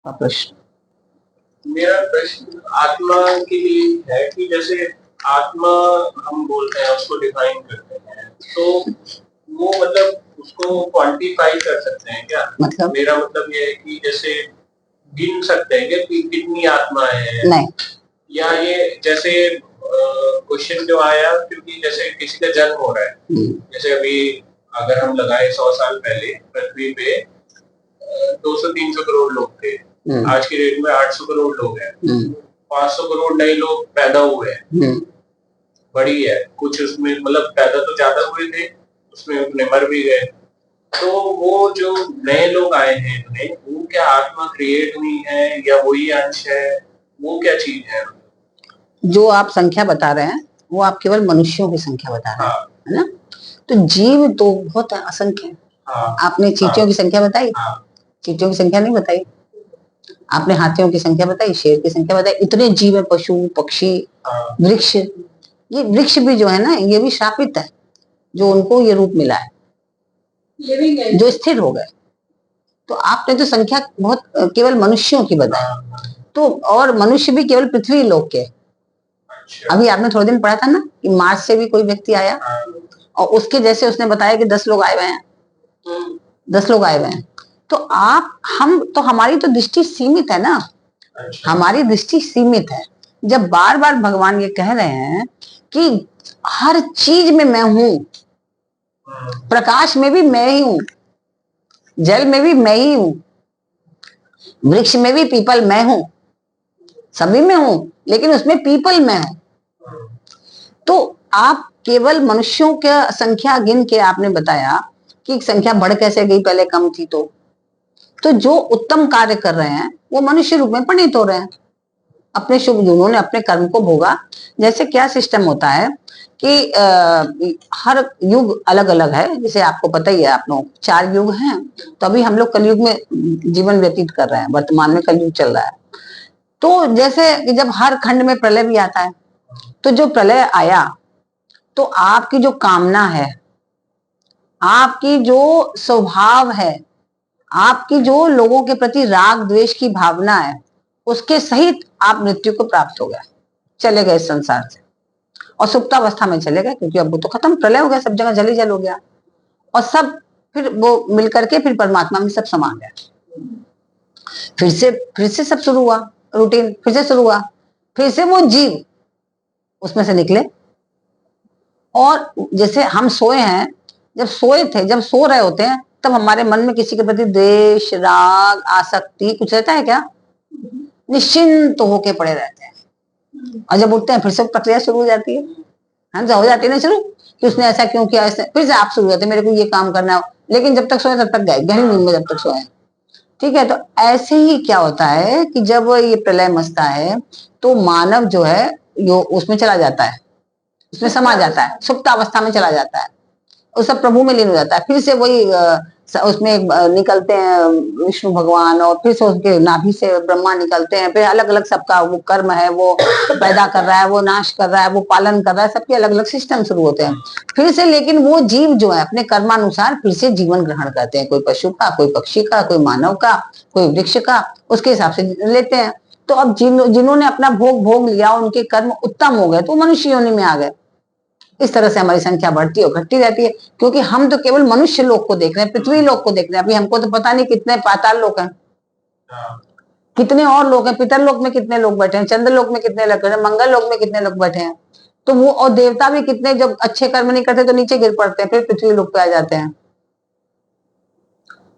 प्रश्न। मेरा प्रश्न आत्मा के लिए है कि जैसे आत्मा हम बोलते हैं, उसको डिफाइन करते हैं, तो वो मतलब उसको क्वांटिफाई कर सकते हैं क्या? मतलब मेरा मतलब ये है कि जैसे गिन सकते हैं क्या कि कितनी आत्माएं हैं? नहीं। या ये जैसे क्वेश्चन जो आया क्योंकि जैसे किसी का जन्म हो रहा है, जैसे अभी अगर हम लगाए 100 साल पहले पृथ्वी पे 200-300 करोड़ लोग थे, आज की डेट में 800 करोड़ लोग हैं, 500 करोड़ नए लोग पैदा हुए हैं, बड़ी है कुछ उसमें, मतलब पैदा तो ज्यादा हुए थे, उसमें उतने मर भी गए। तो वो जो नए लोग आए हैं इतने, वो क्या आत्मा क्रिएट हुई है या वही अंश है? वो क्या चीज है? जो आप संख्या बता रहे हैं वो आप केवल मनुष्यों की संख्या बता रहे हैं, हाँ। है ना? तो जीव तो बहुत असंख्य है। हाँ। आपने चींटियों की संख्या बताई? हाँ। चींटियों की संख्या नहीं बताई। आपने हाथियों की संख्या बताई, शेर की संख्या बताई। इतने जीव है, पशु पक्षी, वृक्ष। ये वृक्ष भी जो है ना, ये भी श्रापित है, जो उनको ये रूप मिला है, जो स्थिर हो गए। तो आपने तो संख्या बहुत केवल मनुष्यों की बताई, तो और मनुष्य भी केवल पृथ्वी लोक के। अभी आपने थोड़े दिन पढ़ा था ना कि मार्स से भी कोई व्यक्ति आया और उसके जैसे उसने बताया कि 10 लोग आए हुए हैं, 10 लोग आए हुए हैं। तो हम तो हमारी तो दृष्टि सीमित है ना। हमारी दृष्टि सीमित है। जब बार बार भगवान ये कह रहे हैं कि हर चीज में मैं हूं, प्रकाश में भी मैं ही हूं, जल में भी मैं ही हूं, वृक्ष में भी पीपल मैं हूं, सभी में हूं, लेकिन उसमें पीपल मैं हूं। तो आप केवल मनुष्यों का संख्या गिन के आपने बताया कि संख्या बढ़ कैसे गई, पहले कम थी। तो जो उत्तम कार्य कर रहे हैं वो मनुष्य रूप में परिणित हो रहे हैं, अपने शुभ, उन्होंने अपने कर्म को भोगा। जैसे क्या सिस्टम होता है कि हर युग अलग अलग है, जैसे आपको पता ही है, आप लोग 4 युग हैं, तो अभी हम लोग कलयुग में जीवन व्यतीत कर रहे हैं, वर्तमान में कलयुग चल रहा है। तो जैसे कि जब हर खंड में प्रलय भी आता है, तो जो प्रलय आया तो आपकी जो कामना है, आपकी जो स्वभाव है, आपकी जो लोगों के प्रति राग द्वेष की भावना है, उसके सहित आप मृत्यु को प्राप्त हो गए, चले गए इस संसार से, और सुप्तावस्था में चले गए, क्योंकि अब वो तो खत्म, प्रलय हो गया, सब जगह जल ही जल हो गया, और सब फिर वो मिलकर के फिर परमात्मा में सब समा गया। फिर से सब शुरू हुआ, रूटीन फिर से शुरू हुआ, फिर से वो जीव उसमें से निकले। और जैसे हम सोए हैं, जब सोए थे, जब सो रहे होते हैं, तब हमारे मन में किसी के प्रति द्वेष, राग, आसक्ति कुछ रहता है क्या? निश्चिंत होके पड़े रहते हैं। और जब उठते हैं फिर से प्रक्रिया शुरू हो जाती है, हमसे हो जाती है ना शुरू, कि उसने ऐसा क्यों किया, ऐसे फिर से आप शुरू होते, मेरे को ये काम करना है, लेकिन जब तक सोए तब तक गए, गहरी नींद में जब तक सोए। ठीक है, तो ऐसे ही क्या होता है कि जब ये प्रलय मचता है तो मानव जो है यो उसमें चला जाता है, उसमें समा जाता है, सुप्त अवस्था में चला जाता है, उस सब प्रभु में लीन हो जाता है। फिर से वही उसमें निकलते हैं विष्णु भगवान, और फिर से उसके नाभि से ब्रह्मा निकलते हैं, फिर अलग अलग सबका वो कर्म है, वो पैदा कर रहा है, वो नाश कर रहा है, वो पालन कर रहा है, सबके अलग अलग सिस्टम शुरू होते हैं फिर से। लेकिन वो जीव जो है अपने कर्मानुसार फिर से जीवन ग्रहण करते हैं, कोई पशु का, कोई पक्षी का, कोई मानव का, कोई वृक्ष का, उसके हिसाब से लेते हैं। तो अब जिन्होंने अपना भोग लिया, उनके कर्म उत्तम हो गए, तो मनुष्य योनि में आ गए। इस तरह से हमारी संख्या बढ़ती और घटती रहती है, क्योंकि हम तो केवल मनुष्य लोक को देख रहे हैं, पृथ्वी लोक को देख रहे हैं। अभी हमको तो पता नहीं कितने पाताल लोक हैं, कितने और लोग हैं, पितर लोक में कितने लोग बैठे हैं, चंद्र लोक में कितने लोग बैठे हैं, मंगल लोक में कितने लोग बैठे हैं। तो वो और देवता भी कितने, जब अच्छे कर्म नहीं करते तो नीचे गिर पड़ते हैं, फिर पृथ्वी लोक पे आ जाते हैं।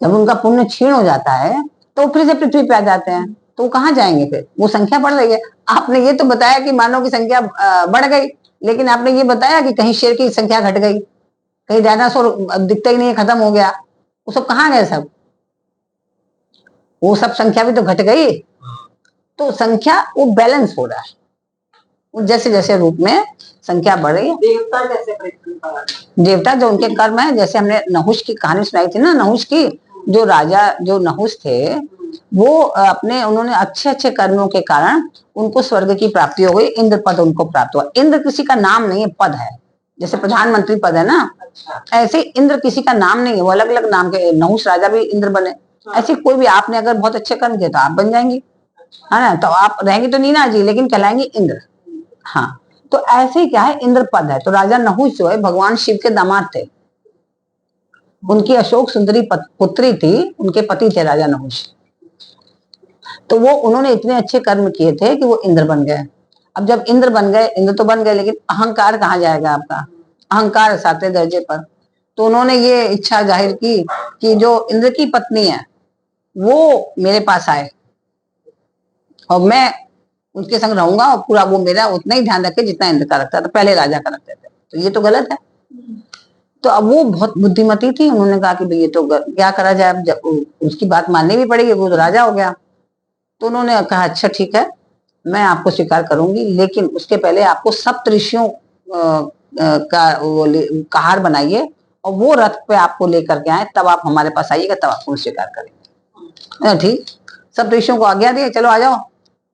जब उनका पुण्य क्षीण हो जाता है तो फिर से पृथ्वी पे आ जाते हैं, तो वो कहाँ जाएंगे? फिर वो संख्या बढ़ रही है। आपने ये तो बताया कि मानव की संख्या बढ़ गई, लेकिन आपने ये बताया कि कहीं शेर की संख्या घट गई, कहीं डायनासोर दिखता ही नहीं है, खत्म हो गया, वो सब कहाँ गए सब? वो सब संख्या भी तो घट गई। तो संख्या वो बैलेंस हो रहा है, जैसे जैसे रूप में संख्या बढ़ रही है। देवता जैसे देवता जो उनके कर्म है, जैसे हमने नहुष की कहानी सुनाई थी ना, नहुष की, जो राजा जो नहुष थे, वो अपने उन्होंने अच्छे अच्छे कर्मों के कारण उनको स्वर्ग की प्राप्ति हो गई, इंद्र पद उनको प्राप्त हुआ। इंद्र किसी का नाम नहीं है, पद है, जैसे प्रधानमंत्री पद है ना, ऐसे इंद्र किसी का नाम नहीं है, वो अलग अलग नाम के। नहुष राजा भी इंद्र बने, ऐसे कोई भी, आपने अगर बहुत अच्छे कर्म किए तो आप बन जाएंगी, है ना, तो आप रहेंगे तो नीना जी लेकिन कहलाएंगे इंद्र। हाँ, तो ऐसे ही क्या है, इंद्र पद है। तो राजा नहुष जो है भगवान शिव के दामाद थे, उनकी अशोक सुंदरी पुत्री थी, उनके पति थे राजा नहुष। तो वो उन्होंने इतने अच्छे कर्म किए थे कि वो इंद्र बन गए। अब जब इंद्र बन गए, इंद्र तो बन गए, लेकिन अहंकार कहाँ जाएगा आपका, अहंकार 7वें दर्जे पर। तो उन्होंने ये इच्छा जाहिर की कि जो इंद्र की पत्नी है वो मेरे पास आए और मैं उनके संग रहूंगा, और पूरा वो मेरा उतना ही ध्यान रखे जितना इंद्र का रखता था, पहले राजा का रखते थे। तो ये तो गलत है। तो अब वो बहुत बुद्धिमती थी, उन्होंने कहा कि भाई ये तो क्या करा जाए, अब जब उसकी बात माननी भी पड़ेगी, वो तो राजा हो गया। तो उन्होंने कहा अच्छा ठीक है, मैं आपको स्वीकार करूंगी, लेकिन उसके पहले आपको सप्तऋषियों का वो कहार बनाइए और वो रथ पे आपको लेकर के आए, तब आप हमारे पास आइएगा, तब आपको स्वीकार करेंगे। ठीक, सप्तऋषियों को आज्ञा दिए, चलो आ जाओ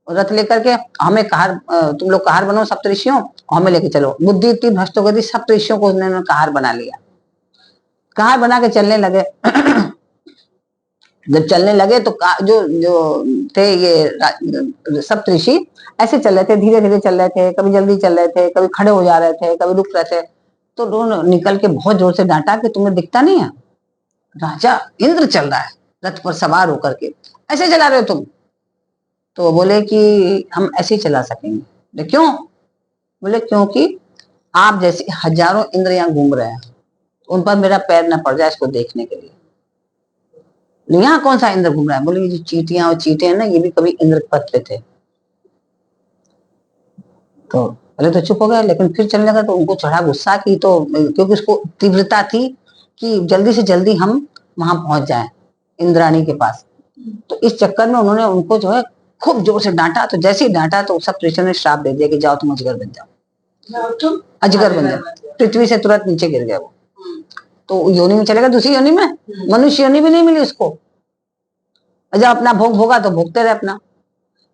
रथ लेकर के, हमें कहार, तुम लोग कहार बनो सप्तऋषियों, हमें लेके चलो। बुद्धि इतनी भ्रष्ट हो गई थी, सप्तऋषियों को उन्होंने कहार बना लिया। कहार बना के चलने लगे। जब चलने लगे तो जो जो थे ये सप्तऋषि ऐसे चल रहे थे, धीरे धीरे चल रहे थे, कभी जल्दी चल रहे थे, कभी खड़े हो जा रहे थे, कभी रुक रहे थे। तो उन्होंने निकल के बहुत जोर से डांटा कि तुम्हें दिखता नहीं है, राजा इंद्र चल रहा है रथ पर सवार होकर के, ऐसे चला रहे हो तुम। तो बोले कि हम ऐसे ही चला सकेंगे। बोले क्यों? बोले क्योंकि आप जैसे हजारों इंद्र यहाँ घूम रहे हैं, उन पर मेरा पैर न पड़ जाए इसको देखने के लिए। यहाँ कौन सा इंद्र घूम रहा है? बोले ये जो चींटियां और चींटे हैं ना, ये भी कभी इंद्र पद पे थे। तो पहले तो चुप हो गए, लेकिन फिर चलने लगा तो उनको चढ़ा गुस्सा की, तो क्योंकि उसको तीव्रता थी कि जल्दी से जल्दी हम वहां पहुंच जाएं इंद्राणी के पास। तो इस चक्कर में उन्होंने उनको जो है खूब जोर से डांटा। तो जैसे ही डांटा तो सब ऋषियों ने श्राप दे दिया कि जाओ तुम अजगर बन जाओ, अजगर बन जाओ। पृथ्वी से तुरंत नीचे गिर गया वो। तो योनि में चलेगा, दूसरी योनि में, मनुष्य योनि भी नहीं मिली उसको। जब अपना भोग भोगा तो भोगते रहे अपना।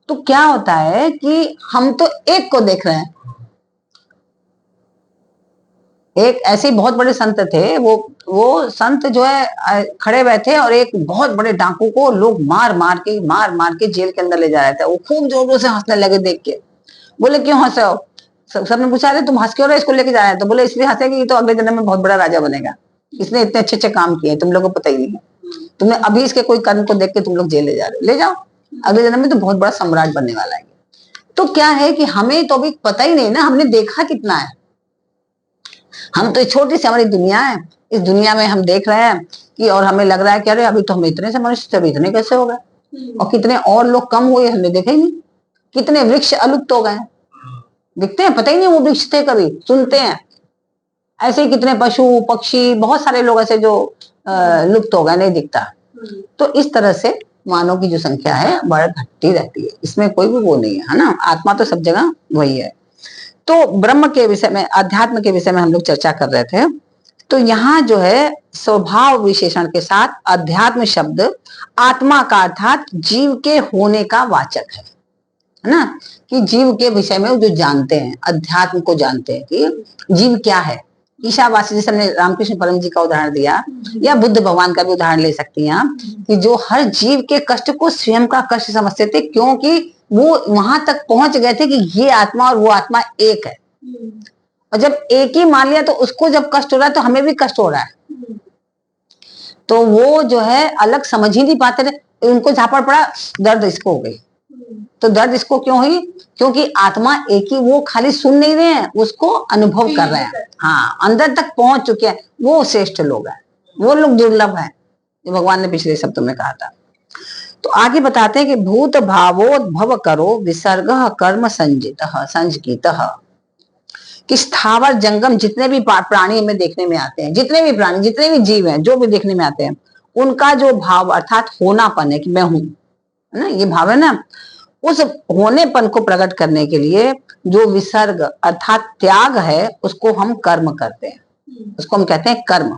तो क्या होता है कि हम तो एक को देख रहे हैं। एक ऐसे बहुत बड़े संत थे, वो संत जो है खड़े बैठे और एक बहुत बड़े डाकू को लोग मार मार के जेल के अंदर ले जा रहे थे। वो खूब जोर जोर से हंसने लगे देख के। बोले क्यों हंस रहे हो? सबने पूछा रहे तुम हंस क्यों रहे, इसको लेके जा रहे हैं? तो बोले इसलिए हंसे कि तो अगले जन्म में बहुत बड़ा राजा बनेगा, इसने इतने अच्छे अच्छे काम किए, तुम लोगों को पता ही नहीं है। तुमने अभी इसके कोई कर्म को देख के तुम लोग जेल ले जा रहे हो, ले जाओ, अगले जन्म में तो बहुत बड़ा सम्राट बनने वाला है। तो क्या है कि हमें तो अभी पता ही नहीं ना, हमने देखा कितना है। हम तो छोटी सी हमारी दुनिया है, इस दुनिया में हम देख रहे हैं कि, और हमें लग रहा है कि अरे अभी तो हम इतने से मनुष्य थे, अभी इतने कैसे हो गए, और कितने और लोग कम हुए हमने देखा ही नहीं। कितने वृक्ष अलुप्त हो गए, दिखते हैं, पता ही नहीं वो वृक्ष थे, कभी सुनते हैं। ऐसे ही कितने पशु पक्षी, बहुत सारे लोग ऐसे जो लुप्त हो गए, नहीं दिखता। तो इस तरह से मानव की जो संख्या है बड़ा घटती रहती है, इसमें कोई भी वो नहीं है ना। आत्मा तो सब जगह वही है। तो ब्रह्म के विषय में, अध्यात्म के विषय में हम लोग चर्चा कर रहे थे। तो यहाँ जो है स्वभाव विशेषण के साथ अध्यात्म शब्द आत्मा का अर्थात जीव के होने का वाचक है ना, कि जीव के विषय में जो जानते हैं, अध्यात्म को जानते हैं कि जीव क्या है। ईशावासी, जैसे हमने रामकृष्ण परम जी का उदाहरण दिया, या बुद्ध भगवान का भी उदाहरण ले सकती हैं आप, कि जो हर जीव के कष्ट को स्वयं का कष्ट समझते थे, क्योंकि वो वहां तक पहुंच गए थे कि ये आत्मा और वो आत्मा एक है। और जब एक ही मान लिया तो उसको जब कष्ट हो रहा है तो हमें भी कष्ट हो रहा है। तो वो जो है अलग समझ ही नहीं पाते थे, उनको झापड़ पड़ा, दर्द इसको हो गई। तो दर्द इसको क्यों हुई? क्योंकि आत्मा एक ही, वो खाली सुन नहीं रहे हैं, उसको अनुभव कर रहे हैं। हाँ, अंदर तक पहुंच चुके हैं, वो श्रेष्ठ लोग हैं, वो लोग दुर्लभ हैं, जो भगवान ने पिछले शब्दों में कहा था। तो आगे बताते हैं कि भूत भावोद्भव करो विसर्ग कर्म संजित, कि स्थावर जंगम जितने भी प्राणी हमें देखने में आते हैं, जितने भी प्राणी, जितने भी जीव हैं, जो भी देखने में आते हैं, उनका जो भाव अर्थात होनापन है कि मैं हूं, है ना, ये भाव है ना, उस होनेपन को प्रकट करने के लिए जो विसर्ग अर्थात त्याग है, उसको हम कर्म करते हैं, उसको हम कहते हैं कर्म।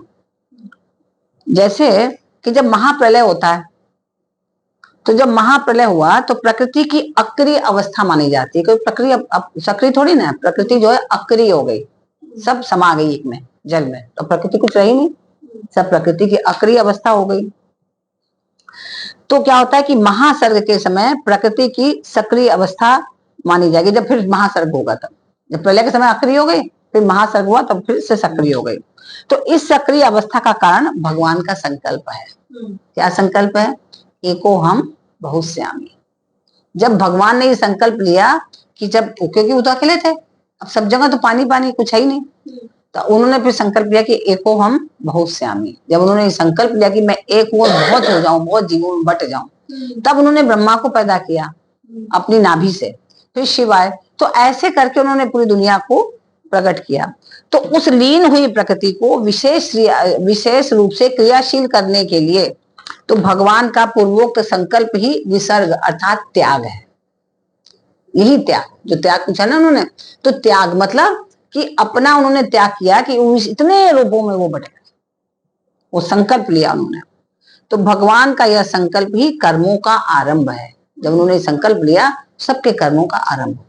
जैसे कि जब महाप्रलय होता है, तो जब महाप्रलय हुआ तो प्रकृति की अक्रिय अवस्था मानी जाती है, क्योंकि प्रकृति सक्रिय थोड़ी ना, प्रकृति जो है अक्रिय हो गई, सब समा गई एक में, जल में, तो प्रकृति कुछ रही नहीं, सब प्रकृति की अक्रिय अवस्था हो गई। तो क्या होता है कि महासर्ग के समय प्रकृति की सक्रिय अवस्था मानी जाएगी, जब फिर महासर्ग होगा तब। जब प्रलय के समय सक्रिय हो गई, फिर महासर्ग हुआ, तब फिर से सक्रिय हो गई। तो इस सक्रिय अवस्था का कारण भगवान का संकल्प है। क्या संकल्प है? एको हम बहुश्यामी। जब भगवान ने ये संकल्प लिया कि जब, क्योंकि वो तो अकेले थे, अब सब जगह तो पानी पानी, कुछ है ही नहीं, तो उन्होंने फिर संकल्प लिया कि एको हम बहुश्यामी। जब उन्होंने ये संकल्प लिया कि मैं एक और बहुत हो जाऊं, बहुत जीवों में बट जाऊं, तब उन्होंने ब्रह्मा को पैदा किया अपनी नाभि से, फिर शिवाय। तो ऐसे करके उन्होंने पूरी दुनिया को प्रकट किया। तो उस लीन हुई प्रकृति को विशेष रूप से क्रियाशील करने के लिए तो भगवान का पूर्वोक्त संकल्प ही विसर्ग अर्थात त्याग है। यही त्याग, जो त्याग पूछा ना उन्होंने, तो त्याग मतलब कि अपना उन्होंने त्याग किया कि इतने रूपों में वो बट गए, वो संकल्प लिया उन्होंने। तो भगवान का यह संकल्प ही कर्मों का आरंभ है। जब उन्होंने संकल्प लिया, सबके कर्मों का आरंभ हो गया।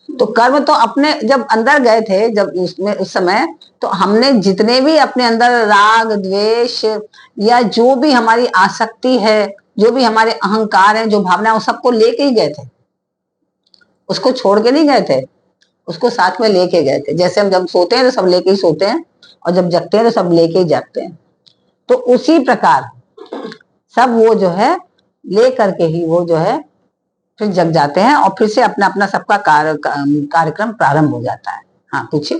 तो कर्म तो अपने जब अंदर गए थे, जब उसमें उस समय, तो हमने जितने भी अपने अंदर राग द्वेष या जो भी हमारी आसक्ति है, जो भी हमारे अहंकार है, जो भावना, वो सबको लेके ही गए थे, उसको छोड़ के नहीं गए थे, उसको साथ में लेके गए थे। जैसे हम जब सोते हैं तो सब लेके ही सोते हैं, और जब जगते हैं तो सब लेके ही जागते हैं। तो उसी प्रकार सब वो जो है ले करके ही वो जो है फिर जग जाते हैं, और फिर से अपना अपना सबका कार्यक्रम प्रारंभ हो जाता है। हाँ पूछिए।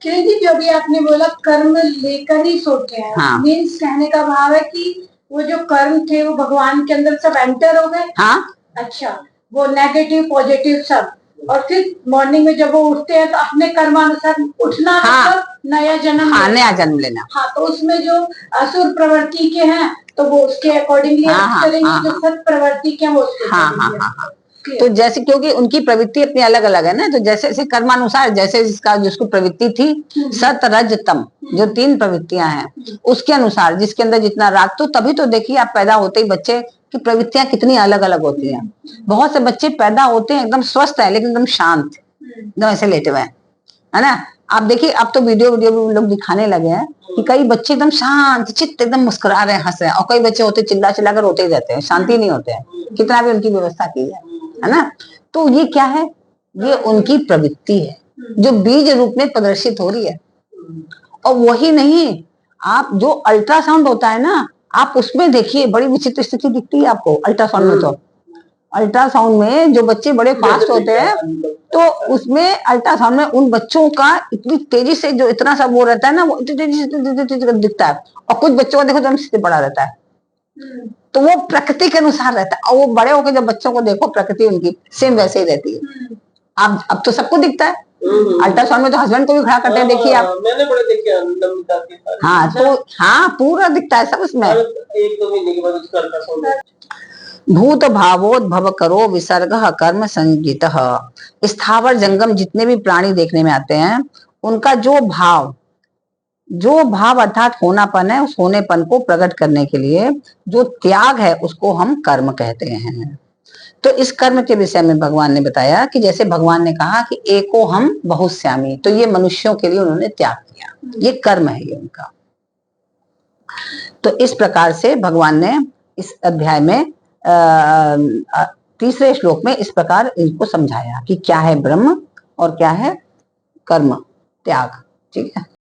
जी, जो भी आपने बोला कर्म लेकर ही सोते हैं, हाँ। मीन्स कहने का भाव है कि वो जो कर्म थे वो भगवान के अंदर सब एंटर हो गए। हाँ, अच्छा, वो नेगेटिव पॉजिटिव सब, और फिर मॉर्निंग में जब वो उठते हैं तो अपने कर्मानुसार उठना, हाँ, मतलब नया जन्म। हाँ, नया जन्म लेना। हाँ, तो उसमें जो असुर प्रवृत्ति के हैं तो वो उसके अकॉर्डिंगली करेंगे, जो सत प्रवृत्ति के हैं वो उसके हाँ। तो जैसे, क्योंकि उनकी प्रवृत्ति अपनी अलग अलग है ना, तो जैसे जैसे कर्मानुसार, जैसे जिसको प्रवृत्ति थी सत रज तम, जो 3 प्रवृत्तियां हैं, उसके अनुसार जिसके अंदर जितना राग, तो तभी तो देखिए आप पैदा होते ही बच्चे की प्रवृत्तियां कितनी अलग अलग होती हैं। बहुत से बच्चे पैदा होते हैं एकदम स्वस्थ है, लेकिन एकदम शांत, एकदम ऐसे लेटे हुए हैं, है ना। आप देखिए, अब तो वीडियो भी लोग दिखाने लगे हैं कि कई बच्चे एकदम शांत चित्त, एकदम मुस्कुरा रहे हैं, हंस रहे हैं, और कई बच्चे होते चिल्ला चिल्ला कर रोते ही रहते हैं, शांति नहीं होते हैं, कितना भी उनकी व्यवस्था की है ना। तो ये क्या है? ये उनकी प्रवृत्ति है जो बीज रूप में प्रदर्शित हो रही है। और वही नहीं, आप जो अल्ट्रासाउंड होता है ना, आप उसमें देखिए बड़ी विचित्र स्थिति दिखती है आपको अल्ट्रासाउंड में। तो अल्ट्रासाउंड में जो बच्चे बड़े फास्ट होते हैं, तो उसमें अल्ट्रासाउंड में उन बच्चों का इतनी तेजी से जो इतना सब वो रहता है ना, वो इतनी तेजी से दिखता है। और कुछ बच्चों का देखो तो सीधे पड़ा रहता है, तो वो प्रकृति के अनुसार रहता है। और वो बड़े होकर जब बच्चों को देखो, प्रकृति उनकी सेम वैसे ही रहती है। अब तो सबको दिखता है, अल्ट्रासाउंड में तो हस्बैंड को भी खड़ा करते हैं, देखिए आप, मैंने बड़े देखे। हाँ, तो हाँ पूरा दिखता है सब उसमें। 1-2 महीने के बाद उसका अल्ट्रासाउंड। भूत भावोद्भव करो विसर्ग कर्म संगीत। स्थावर जंगम जितने भी प्राणी देखने में आते हैं, उनका जो भाव अर्थात होनापन है, उस होनेपन को प्रकट करने के लिए जो त्याग है, उसको हम कर्म कहते हैं। तो इस कर्म के विषय में भगवान ने बताया कि जैसे भगवान ने कहा कि एको हम बहुश्यामी, तो ये मनुष्यों के लिए उन्होंने त्याग किया, ये कर्म है ये उनका। तो इस प्रकार से भगवान ने इस अध्याय में 3रे श्लोक में इस प्रकार इनको समझाया कि क्या है ब्रह्म और क्या है कर्म त्याग। ठीक है।